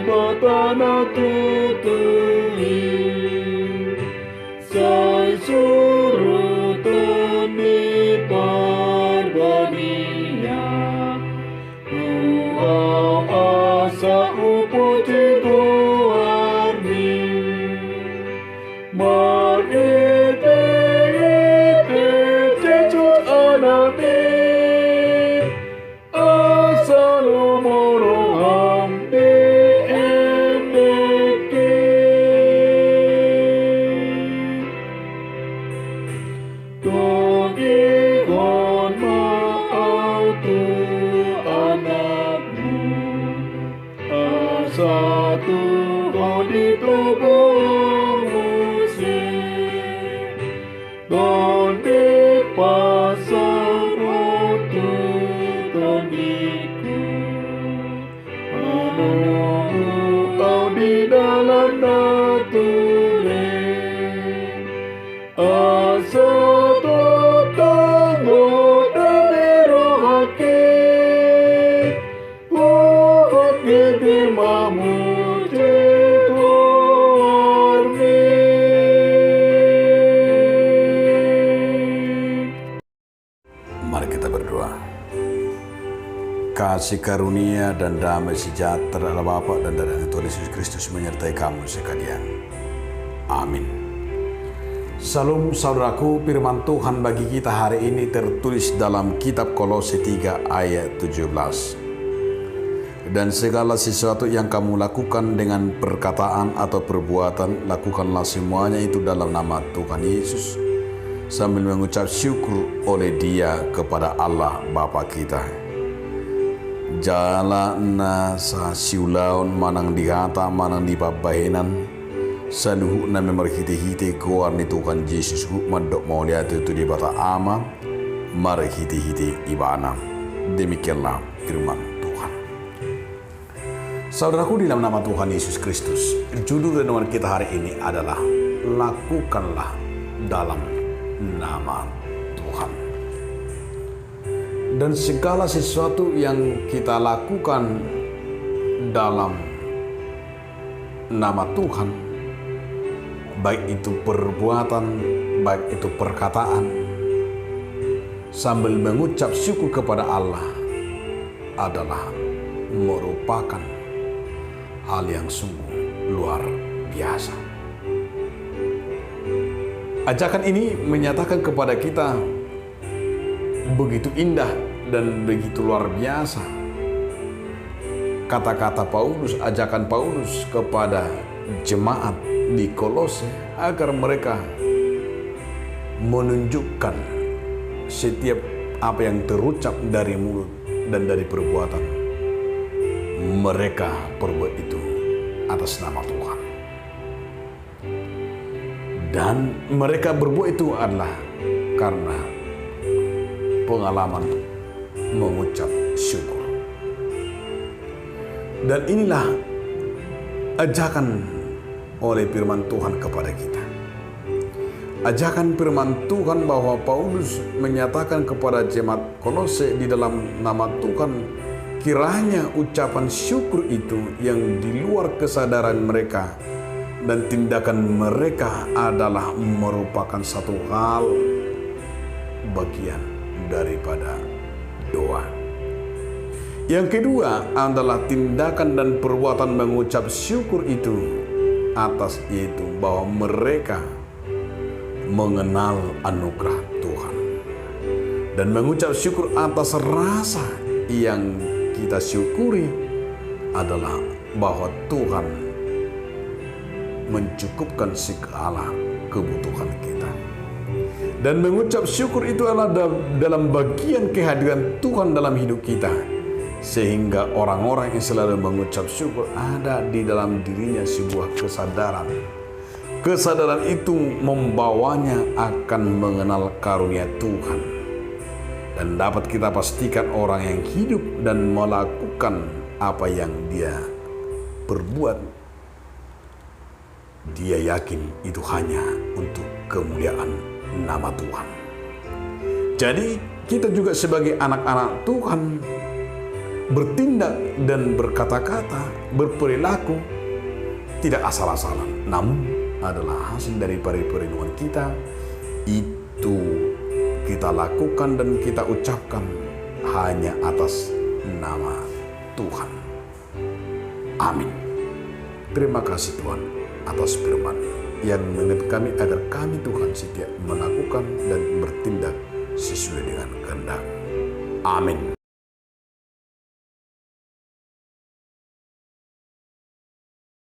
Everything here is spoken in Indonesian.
batana tutui sai surutan di parbania Tuau asa uputi tuarni Marite ite cecut anami Asalo moro hampi endeki Togi kon maau tu anakmu Asa tu di tubuhmu Donde pasang untuk toniku Menunggu kau di dalam nature Asa totanggo demi rohake Uot gede mamu Mari kita berdoa. Kasih karunia dan damai sejahtera Allah Bapa dan dari Tuhan Yesus Kristus menyertai kamu sekalian. Amin. Salam saudaraku, firman Tuhan bagi kita hari ini tertulis dalam kitab Kolose 3 ayat 17. Dan segala sesuatu yang kamu lakukan dengan perkataan atau perbuatan, lakukanlah semuanya itu dalam nama Tuhan Yesus, sambil mengucap syukur oleh Dia kepada Allah Bapa kita. Jala na sa siulaon manang dihata manang di pabahenan saluhu na memarhiti-hiti kuar ni Tuhan Yesus mandok mau lihat itu di bata ama marhiti-hiti ibana. Demikianlah firman Tuhan. Saudaraku, di dalam nama Tuhan Yesus Kristus, judul renungan kita hari ini adalah lakukanlah dalam nama Tuhan. Dan segala sesuatu yang kita lakukan dalam nama Tuhan, baik itu perbuatan, baik itu perkataan, sambil mengucap syukur kepada Allah, adalah merupakan hal yang sungguh luar biasa. Ajakan ini menyatakan kepada kita begitu indah dan begitu luar biasa. Kata-kata Paulus, ajakan Paulus kepada jemaat di Kolose agar mereka menunjukkan setiap apa yang terucap dari mulut dan dari perbuatan, mereka perbuat itu atas nama Tuhan. Dan mereka berbuat itu adalah karena pengalaman mengucap syukur. Dan inilah ajakan oleh firman Tuhan kepada kita. Ajakan firman Tuhan bahwa Paulus menyatakan kepada jemaat Kolose di dalam nama Tuhan, kiranya ucapan syukur itu yang di luar kesadaran mereka dan tindakan mereka adalah merupakan satu hal bagian daripada doa. Yang kedua adalah tindakan dan perbuatan mengucap syukur itu atas yaitu bahwa mereka mengenal anugerah Tuhan dan mengucap syukur atas rasa yang kita syukuri adalah bahwa Tuhan mencukupkan segala kebutuhan kita. Dan mengucap syukur itu adalah dalam bagian kehadiran Tuhan dalam hidup kita. Sehingga orang-orang yang selalu mengucap syukur ada di dalam dirinya sebuah kesadaran. Kesadaran itu membawanya akan mengenal karunia Tuhan. Dan dapat kita pastikan orang yang hidup dan melakukan apa yang dia perbuat, dia yakin itu hanya untuk kemuliaan nama Tuhan. Jadi kita juga sebagai anak-anak Tuhan bertindak dan berkata-kata, berperilaku tidak asal-asalan, namun adalah hasil dari perenungan kita. Itu kita lakukan dan kita ucapkan hanya atas nama Tuhan. Amin. Terima kasih Tuhan atas firman yang mengingat kami agar kami Tuhan setia melakukan dan bertindak sesuai dengan kehendak. Amin.